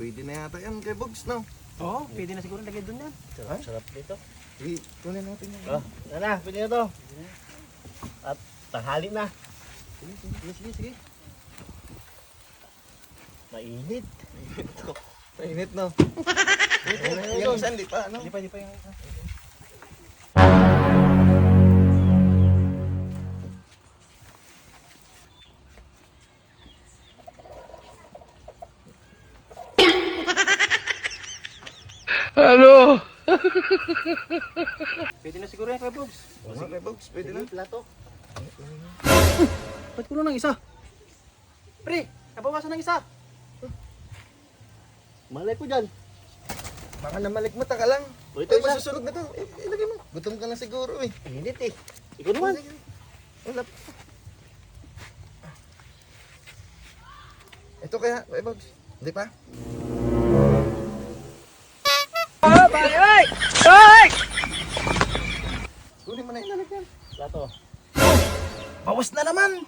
pwede na yata yan kay Bugs, no? Oo, pwede na siguro lagay doon yan. Sarap dito. Sige, kunin natin yan. Oh, na, pwede na to. At tanghali na. Sige. Mainit. Mainit, no? Yung isa, hindi pa, no? Di pa yung isa. Ano? Pwede na siguro yan kay Bugs. Sige, kay Bugs, pwede na. Plato. Ba't kulo ng isa? Pre, nabawasan ng isa. Malay ko dyan. Baka namalikmata ka lang. O, ito Ito, isa. masusunog na to. Ilagay mo. Gutom ka na siguro, eh. Init eh. Ikaw naman. Sige. Wala. Ito kaya, kay Bugs. Hindi pa? Kunin mo na yung lalagyan. Plato. Bawas na naman!